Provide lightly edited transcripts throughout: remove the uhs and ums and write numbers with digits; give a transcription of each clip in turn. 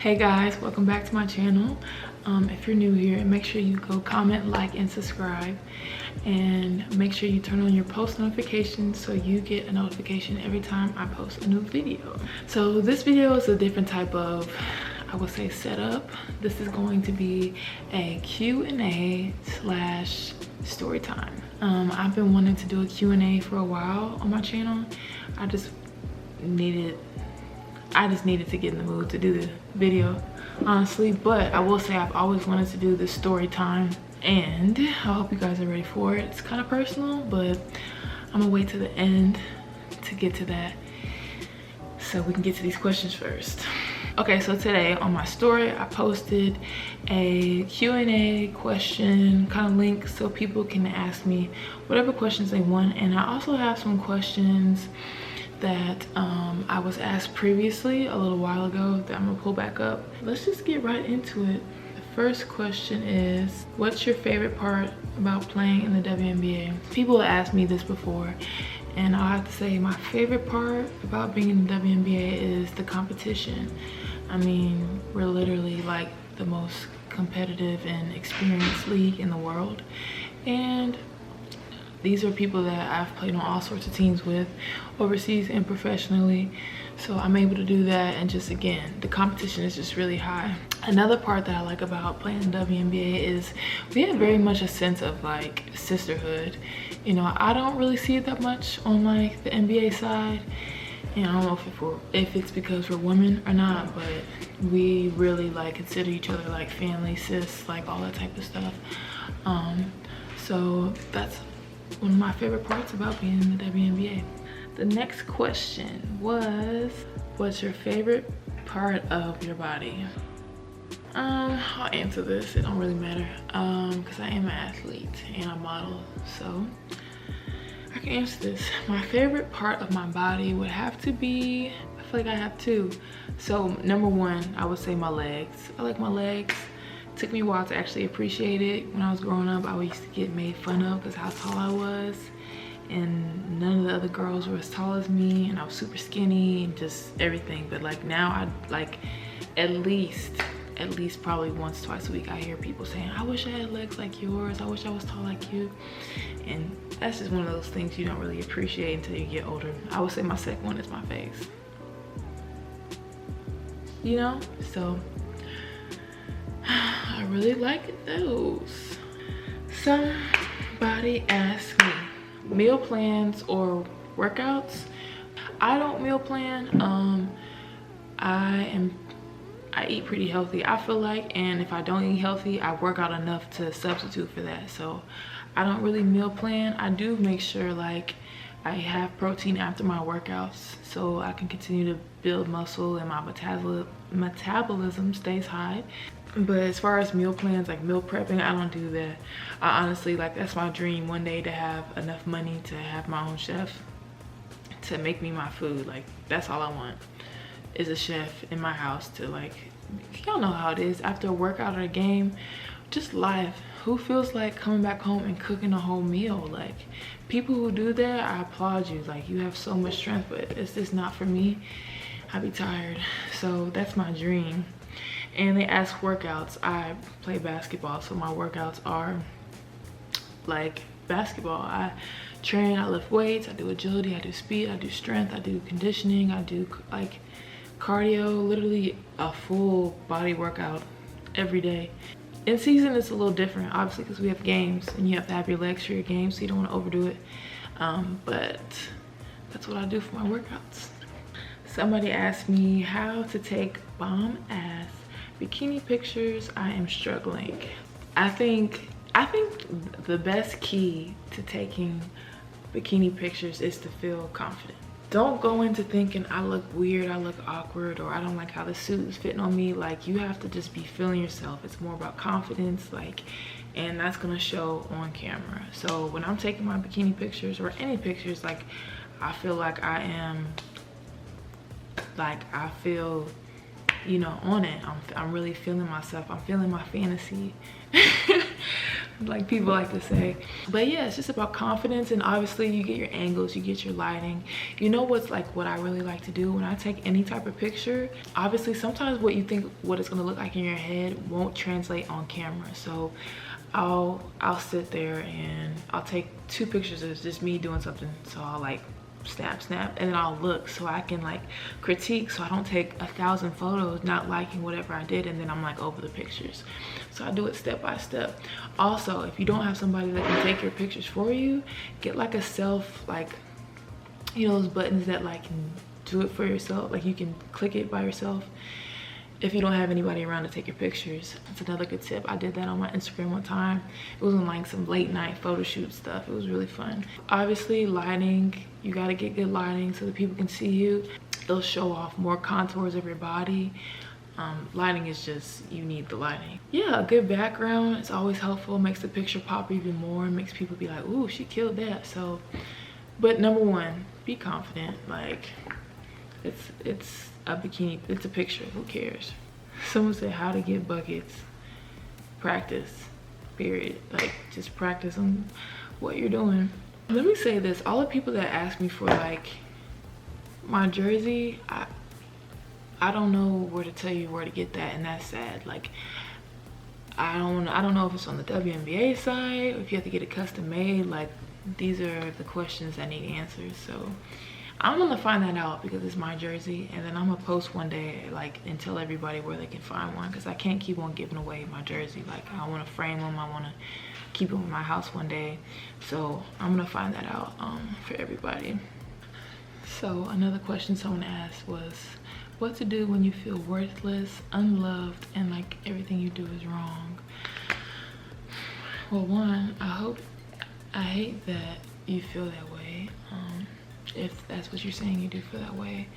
Hey guys, welcome back to my channel. If you're new here, make sure you go comment, like, and subscribe, and make sure you turn on your post notifications so you get a notification every time I post a new video. So this video is a different type of, I would say, setup. This is going to be a Q&A slash story time. I've been wanting to do a Q&A for a while on my channel. I just needed to get in the mood to do the video, honestly. But I will say I've always wanted to do the story time, and I hope you guys are ready for it. It's kind of personal, but I'm gonna wait to the end to get to that so we can get to these questions first. Okay, so today on my story I posted a Q&A question kind of link so people can ask me whatever questions they want, and I also have some questions that I was asked previously a little while ago that I'm gonna pull back up. Let's just get right into it. The first question is, what's your favorite part about playing in the WNBA? People have asked me this before, and I'll have to say my favorite part about being in the WNBA is the competition. I mean, we're literally like the most competitive and experienced league in the world, and these are people that I've played on all sorts of teams with, overseas and professionally. So I'm able to do that, and just again, the competition is just really high. Another part that I like about playing in WNBA is we have very much a sense of like sisterhood. You know, I don't really see it that much on like the NBA side. And I don't know if it's because we're women or not, but we really like consider each other like family, sis, like all that type of stuff. So that's one of my favorite parts about being in the WNBA. The next question was, what's your favorite part of your body? I'll answer this, it don't really matter, because I am an athlete and a model, so I can answer this. My favorite part of my body would have to be, I feel like I have two. So number one, I would say my legs. I like my legs. It took me a while to actually appreciate it. When I was growing up, I used to get made fun of because how tall I was, and none of the other girls were as tall as me, and I was super skinny and just everything. But like now, I like at least probably once, twice a week, I hear people saying, I wish I had legs like yours, I wish I was tall like you. And that's just one of those things you don't really appreciate until you get older. I would say my second one is my face, you know? So I really like those. Somebody asked me, meal plans or workouts? I don't meal plan. I eat pretty healthy, I feel like, and if I don't eat healthy, I work out enough to substitute for that. So I don't really meal plan. I do make sure like I have protein after my workouts so I can continue to build muscle and my metabolism stays high. But as far as meal plans, like meal prepping, I don't do that. I honestly, like, that's my dream one day, to have enough money to have my own chef to make me my food. Like, that's all I want, is a chef in my house to, like, y'all know how it is after a workout or a game, just life. Who feels like coming back home and cooking a whole meal? Like, people who do that, I applaud you. Like, you have so much strength, but it's just not for me. I'd be tired. So that's my dream. And they ask workouts. I play basketball, so my workouts are like basketball. I train, I lift weights, I do agility, I do speed, I do strength, I do conditioning, I do like cardio, literally a full body workout every day. In season it's a little different, obviously, because we have games and you have to have your legs for your games, so you don't want to overdo it. But that's what I do for my workouts. Somebody asked me how to take bomb ass bikini pictures. I am struggling. I think the best key to taking bikini pictures is to feel confident. Don't go into thinking I look weird, I look awkward, or I don't like how the suit is fitting on me. Like, you have to just be feeling yourself. It's more about confidence, like, and that's gonna show on camera. So when I'm taking my bikini pictures or any pictures, like, I feel like I am, like, I feel, you know, on it. I'm really feeling myself. I'm feeling my fantasy. like people like to say. But yeah, it's just about confidence, and obviously you get your angles, you get your lighting. You know what's like what I really like to do when I take any type of picture? Obviously sometimes what you think what it's gonna look like in your head won't translate on camera. So I'll sit there and I'll take 2 pictures of just me doing something. So I'll like snap, and then I'll look so I can like critique, so I don't take 1,000 photos not liking whatever I did and then I'm like over the pictures. So I do it step by step. Also, if you don't have somebody that can take your pictures for you, get like a self, like, you know, those buttons that like can do it for yourself, like you can click it by yourself if you don't have anybody around to take your pictures. That's another good tip. I did that on my Instagram one time. It was on like some late night photo shoot stuff. It was really fun. Obviously lighting, you got to get good lighting so that people can see you. It'll show off more contours of your body. Lighting is just, you need the lighting. Yeah, a good background is always helpful. Makes the picture pop even more, makes people be like, ooh, she killed that. So, but number one, be confident. Like, it's a bikini, it's a picture, who cares? Someone said how to get buckets. Practice, period. Like, just practice on what you're doing. Let me say this, all the people that ask me for like my jersey, I don't know where to tell you where to get that, and that's sad. Like, I don't know if it's on the WNBA side or if you have to get it custom made. Like, these are the questions that need answers. So I'm gonna find that out because it's my jersey, and then I'm gonna post one day like and tell everybody where they can find one, because I can't keep on giving away my jersey. Like, I want to frame them, I want to keep them in my house one day. So I'm gonna find that out for everybody. So another question someone asked was what to do when you feel worthless, unloved, and like everything you do is wrong. Well, one, I hate that you feel that way. If that's what you're saying, you do feel that way.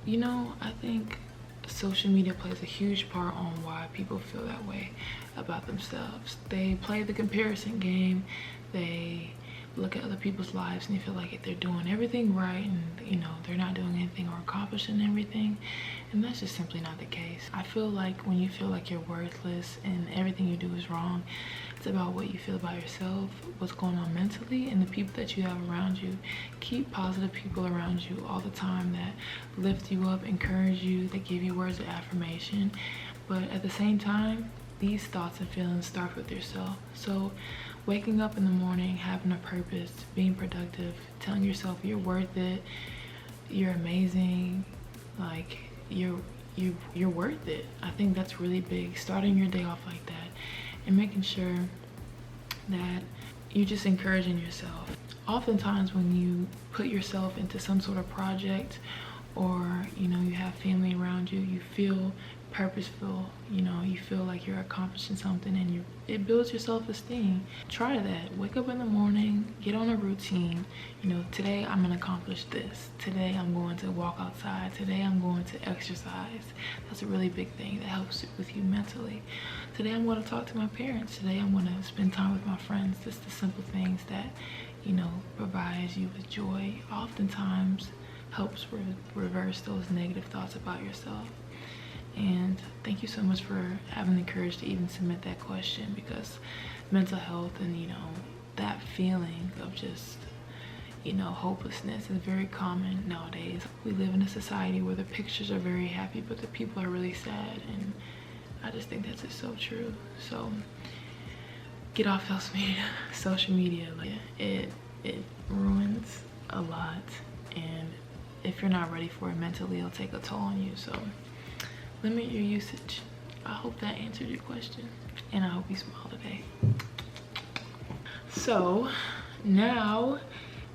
You know, I think social media plays a huge part on why people feel that way about themselves. They play the comparison game. They look at other people's lives and they feel like if they're doing everything right and, you know, they're not doing anything or accomplishing everything, and that's just simply not the case. I feel like when you feel like you're worthless and everything you do is wrong, it's about what you feel about yourself, what's going on mentally, and the people that you have around you. Keep positive people around you all the time that lift you up, encourage you, that give you words of affirmation. But at the same time, these thoughts and feelings start with yourself. So waking up in the morning, having a purpose, being productive, telling yourself you're worth it, you're amazing, like you're worth it. I think that's really big, starting your day off like that and making sure that you're just encouraging yourself. Oftentimes when you put yourself into some sort of project, or you know, you have family around you, you feel purposeful, you know, you feel like you're accomplishing something, and it builds your self-esteem. Try that. Wake up in the morning, get on a routine. You know, today I'm gonna accomplish this, today I'm going to walk outside, today I'm going to exercise. That's a really big thing that helps with you mentally. Today I'm going to talk to my parents, today I'm going to spend time with my friends. Just the simple things that, you know, provides you with joy oftentimes helps reverse those negative thoughts about yourself. And thank you so much for having the courage to even submit that question, because mental health and, you know, that feeling of just, you know, hopelessness is very common nowadays. We live in a society where the pictures are very happy but the people are really sad, and I just think that's just so true. So get off social media. Like, it ruins a lot, and if you're not ready for it mentally, it'll take a toll on you. So limit your usage. I hope that answered your question, and I hope you smile today. So now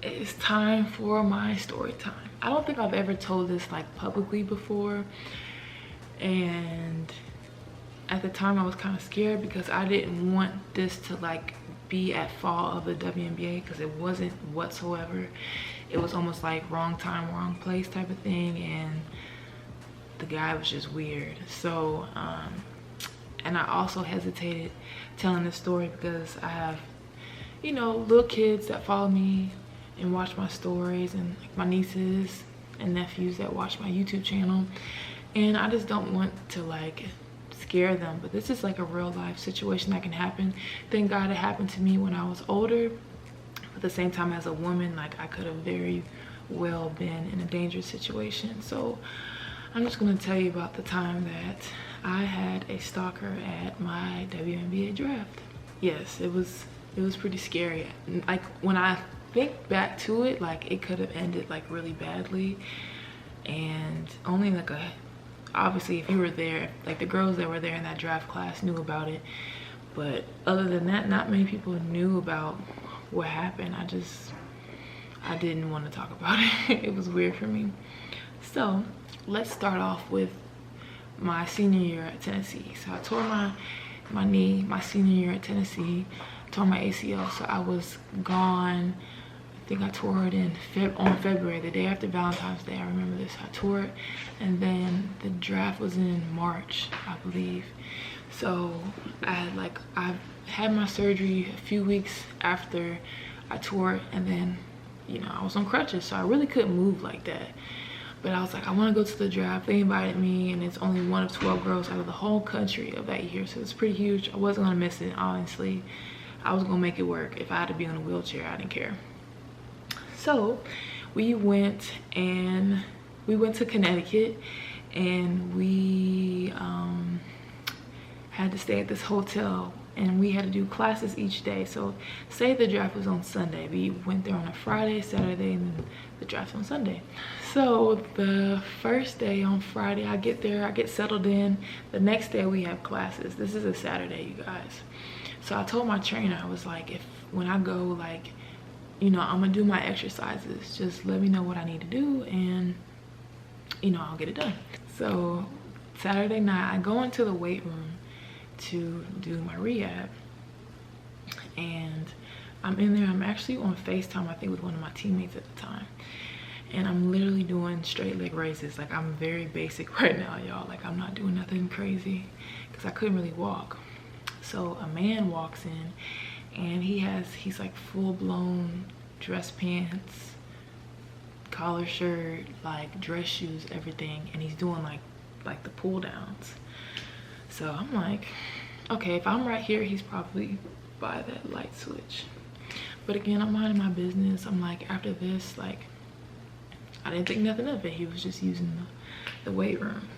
it's time for my story time. I don't think I've ever told this like publicly before, and at the time I was kind of scared because I didn't want this to like be at fault of the WNBA, because it wasn't whatsoever. It was almost like wrong time, wrong place type of thing, and the guy was just weird. So and I also hesitated telling this story because I have, you know, little kids that follow me and watch my stories, and like my nieces and nephews that watch my YouTube channel, and I just don't want to like scare them, but this is like a real life situation that can happen. Thank God it happened to me when I was older. At the same time, as a woman, like I could have very well been in a dangerous situation. So I'm just going to tell you about the time that I had a stalker at my WNBA draft. Yes, it was pretty scary. Like when I think back to it, like it could have ended like really badly, and only like obviously if you were there, like the girls that were there in that draft class knew about it, but other than that, not many people knew about what happened. I didn't want to talk about it. It was weird for me. So let's start off with my senior year at Tennessee. So I tore my knee my senior year at Tennessee, tore my ACL. So I was gone. I think I tore it on February, the day after Valentine's Day. I remember this. I tore it, and then the draft was in March, I believe. So I had my surgery a few weeks after I tore it, and then, you know, I was on crutches, so I really couldn't move like that. But I was like, I want to go to the draft. They invited me, and it's only one of 12 girls out of the whole country of that year, so it's pretty huge. I wasn't gonna miss it, honestly. I was gonna make it work. If I had to be in a wheelchair, I didn't care. So we went to Connecticut, and we had to stay at this hotel, and we had to do classes each day. So say the draft was on Sunday, we went there on a Friday, Saturday, and then the draft on Sunday. So the first day on Friday, I get there, I get settled in. The next day we have classes. This is a Saturday, you guys. So I told my trainer, I was like, when I go, like, you know, I'm gonna do my exercises, just let me know what I need to do, and you know, I'll get it done. So Saturday night, I go into the weight room to do my rehab, and I'm in there. I'm actually on FaceTime, I think, with one of my teammates at the time, and I'm literally doing straight leg raises. Like, I'm very basic right now, y'all. Like, I'm not doing nothing crazy because I couldn't really walk. So a man walks in, and he's like full-blown dress pants, collar shirt, like dress shoes, everything, and he's doing like the pull downs. So I'm like, okay, if I'm right here, he's probably by that light switch. But again, I'm minding my business. I'm like, after this, like, I didn't think nothing of it. He was just using the weight room.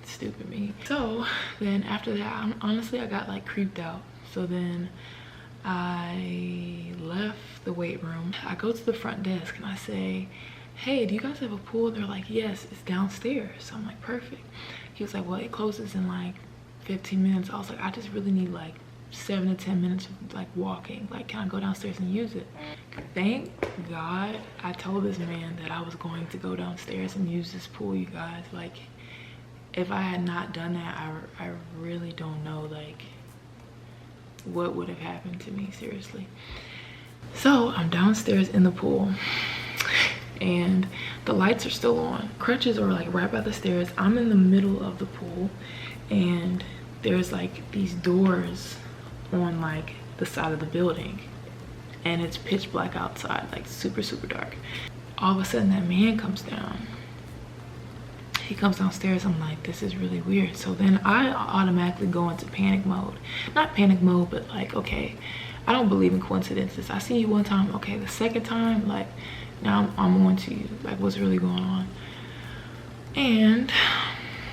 Stupid me. So then after that, honestly, I got like creeped out. So then I left the weight room. I go to the front desk and I say, hey, do you guys have a pool? They're like, yes, it's downstairs. So I'm like, perfect. He was like, well, it closes in like 15 minutes. I was like, I just really need like 7 to 10 minutes of like walking. Like, can I go downstairs and use it? Thank God I told this man that I was going to go downstairs and use this pool, you guys. Like, if I had not done that, I really don't know like what would have happened to me, seriously. So I'm downstairs in the pool, and the lights are still on. Crutches are like right by the stairs. I'm in the middle of the pool, and there's like these doors on like the side of the building, and it's pitch black outside, like super dark. All of a sudden that man comes down. He comes downstairs. I'm like, this is really weird. So then I automatically go into panic mode. Not panic mode, but like, okay, I don't believe in coincidences. I see you one time, okay, the second time, like, now I'm on to you. Like, what's really going on? And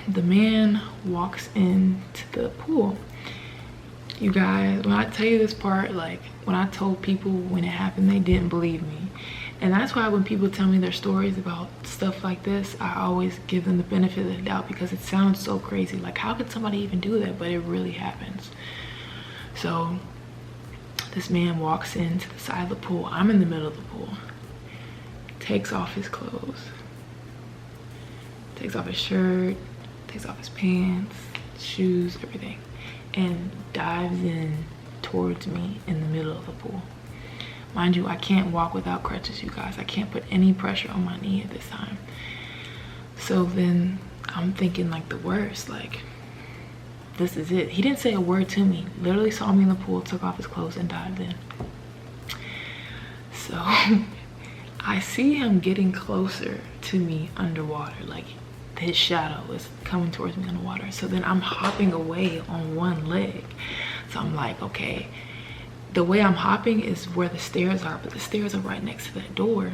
the man walks into the pool. You guys, when I tell you this part, like, when I told people when it happened, they didn't believe me. And that's why when people tell me their stories about stuff like this, I always give them the benefit of the doubt, because it sounds so crazy. Like, how could somebody even do that? But it really happens. So this man walks into the side of the pool. I'm in the middle of the pool. Takes off his clothes. Takes off his shirt. Takes off his pants, shoes, everything. And dives in towards me in the middle of the pool. Mind you, I can't walk without crutches, you guys. I can't put any pressure on my knee at this time. So then I'm thinking like the worst, like, this is it. He didn't say a word to me. Literally saw me in the pool, took off his clothes, and dived in. So I see him getting closer to me underwater. Like, his shadow is coming towards me on the water. So then I'm hopping away on one leg. So I'm like, okay, the way I'm hopping is where the stairs are, but the stairs are right next to that door.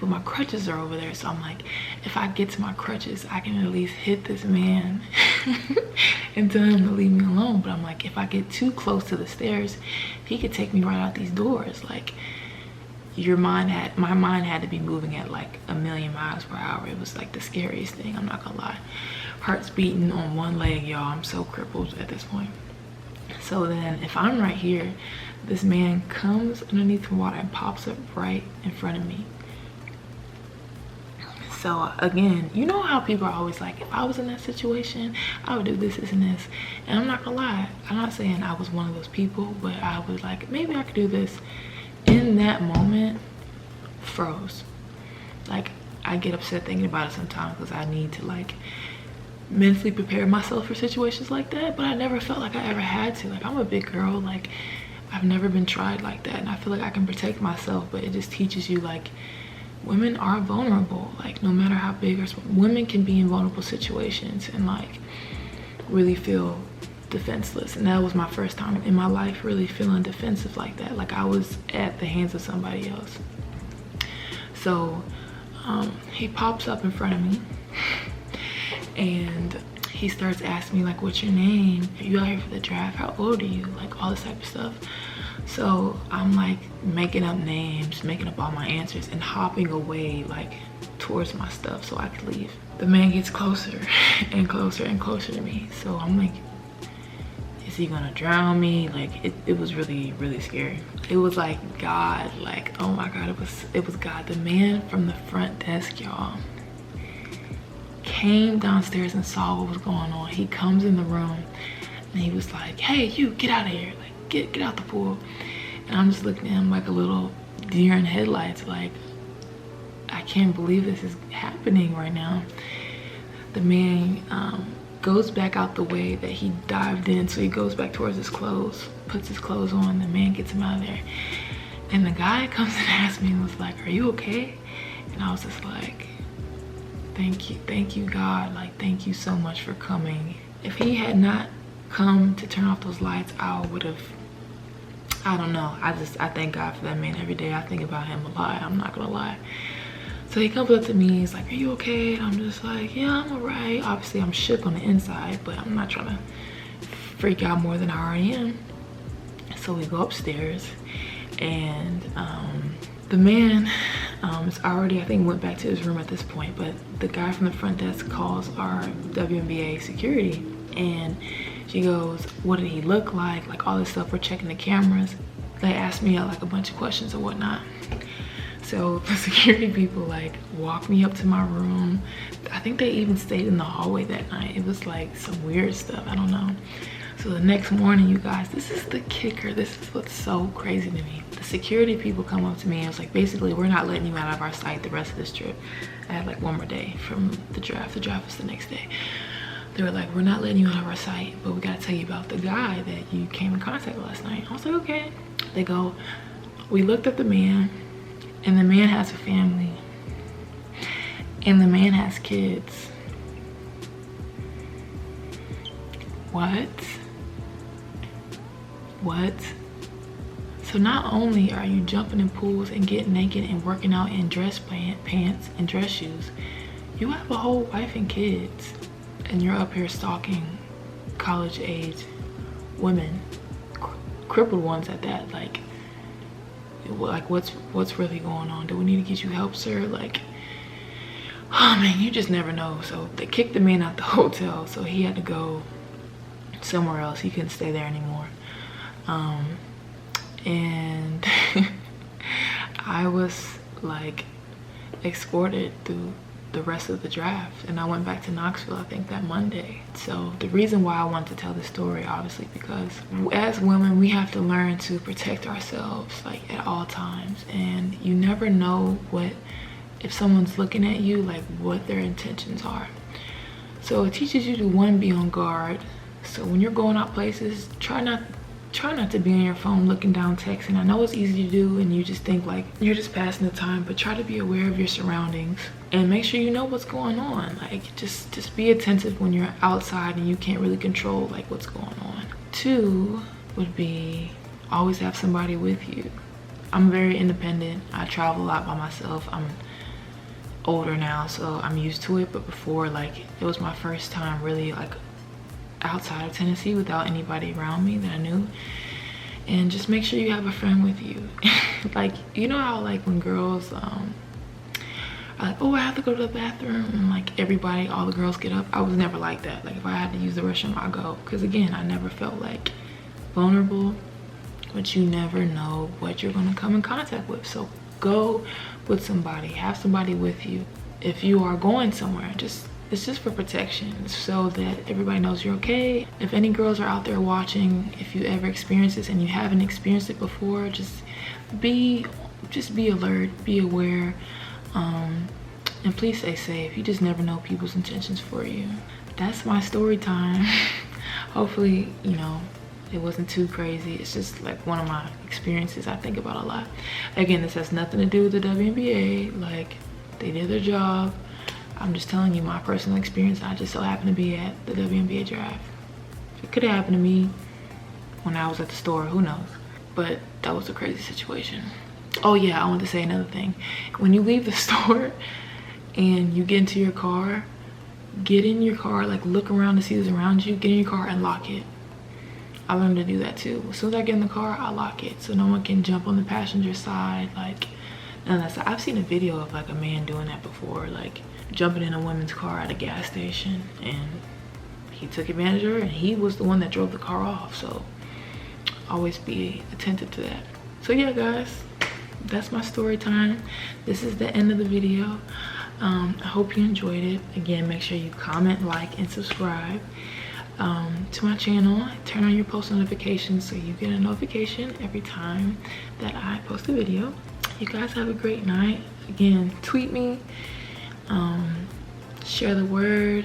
But my crutches are over there. So I'm like, if I get to my crutches, I can at least hit this man and tell him to leave me alone. But I'm like, if I get too close to the stairs, he could take me right out these doors. Like, my mind had to be moving at like 1,000,000 miles per hour. It was like the scariest thing, I'm not gonna lie. Heart's beating on one leg, y'all. I'm so crippled at this point. So then if I'm right here, this man comes underneath the water and pops up right in front of me. So again, you know how people are always like, if I was in that situation, I would do this, this, and this. And I'm not gonna lie, I'm not saying I was one of those people, but I was like, maybe I could do this. In that moment, froze. Like, I get upset thinking about it sometimes because I need to like mentally prepare myself for situations like that, but I never felt like I ever had to. Like, I'm a big girl, like I've never been tried like that, and I feel like I can protect myself. But it just teaches you, like, women are vulnerable. Like, no matter how big or small, women can be in vulnerable situations and like really feel defenseless. And that was my first time in my life really feeling defensive like that, like I was at the hands of somebody else. So he pops up in front of me and he starts asking me like, what's your name, are you out here for the draft, how old are you, like all this type of stuff. So I'm like making up names, making up all my answers and hopping away like towards my stuff so I could leave. The man gets closer and closer and closer to me. So I'm like, is he gonna drown me? Like, it was really, really scary. It was like God, like, oh my God, it was God. The man from the front desk, y'all, came downstairs and saw what was going on. He comes in the room and he was like, hey, you, get out of here. Like, get out the pool. And I'm just looking at him like a little deer in headlights, like, I can't believe this is happening right now. The man goes back out the way that he dived in. So he goes back towards his clothes, puts his clothes on, the man gets him out of there. And the guy comes and asks me and was like, are you okay? And I was just like, thank you God, like, thank you so much for coming. If he had not come to turn off those lights, I would have, I don't know, I thank God for that man every day. I think about him a lot, I'm not gonna lie. So he comes up to me, he's like, are you okay? And I'm just like, yeah, I'm all right. Obviously, I'm shook on the inside, but I'm not trying to freak out more than I already am. So we go upstairs, and the man is already, I think, went back to his room at this point, but the guy from the front desk calls our WNBA security, and she goes, what did he look like all this stuff. We're checking the cameras. They asked me like a bunch of questions and whatnot. So the security people like walked me up to my room. I think they even stayed in the hallway that night. It was like some weird stuff, I don't know. So the next morning, you guys, this is the kicker. This is what's so crazy to me. The security people come up to me and was like, basically, we're not letting you out of our sight the rest of this trip. I had like one more day from the draft. The draft was the next day. They were like, we're not letting you out of our sight, but we gotta tell you about the guy that you came in contact with last night. I was like, okay. They go, we looked at the man, and the man has a family, and the man has kids. What? So not only are you jumping in pools and getting naked and working out in dress pants and dress shoes, you have a whole wife and kids, and you're up here stalking college age women, crippled ones at that. Like what's really going on? Do we need to get you help, sir? Like, oh man, you just never know. So they kicked the man out the hotel, so he had to go somewhere else. He couldn't stay there anymore. And I was like escorted through the rest of the draft, and I went back to Knoxville, I think, that Monday. So the reason why I wanted to tell this story, obviously, because as women, we have to learn to protect ourselves like at all times, and you never know if someone's looking at you, like what their intentions are. So it teaches you to, one, be on guard. So when you're going out places, try try not to be on your phone looking down texting. I know it's easy to do and you just think like you're just passing the time, but try to be aware of your surroundings and make sure you know what's going on. Like just be attentive when you're outside and you can't really control like what's going on. 2 would be always have somebody with you. I'm very independent. I travel a lot by myself. I'm older now, so I'm used to it, but before, like, it was my first time really like outside of Tennessee without anybody around me that I knew. And just make sure you have a friend with you. Like, you know how like when girls are like, oh, I have to go to the bathroom, and like everybody, all the girls get up. I was never like that. Like if I had to use the restroom, I'll go, because again, I never felt like vulnerable, but you never know what you're going to come in contact with. So go with somebody, have somebody with you. If you are going somewhere, it's just for protection, so that everybody knows you're okay. If any girls are out there watching, if you ever experience this and you haven't experienced it before, just be alert, be aware, and please stay safe. You just never know people's intentions for you. That's my story time. Hopefully, you know, it wasn't too crazy. It's just like one of my experiences I think about a lot. Again, this has nothing to do with the WNBA. Like, they did their job. I'm just telling you my personal experience. I just so happened to be at the WNBA Draft. It could have happened to me when I was at the store, who knows? But that was a crazy situation. Oh yeah, I want to say another thing. When you leave the store and you get into your car, get in your car, like look around to see who's around you, get in your car and lock it. I learned to do that too. As soon as I get in the car, I lock it so no one can jump on the passenger side. Like, and I've seen a video of like a man doing that before, like jumping in a woman's car at a gas station, and he took advantage of her and he was the one that drove the car off. So always be attentive to that. So yeah guys, that's my story time. This is the end of the video. I hope you enjoyed it. Again, make sure you comment, like, and subscribe to my channel. Turn on your post notifications so you get a notification every time that I post a video. You guys have a great night. Again, tweet me, share the word,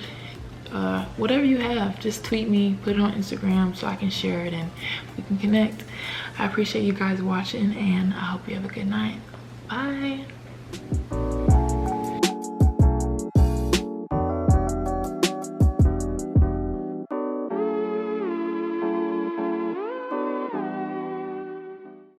whatever you have, just tweet me, put it on Instagram so I can share it and we can connect. I appreciate you guys watching, and I hope you have a good night. Bye.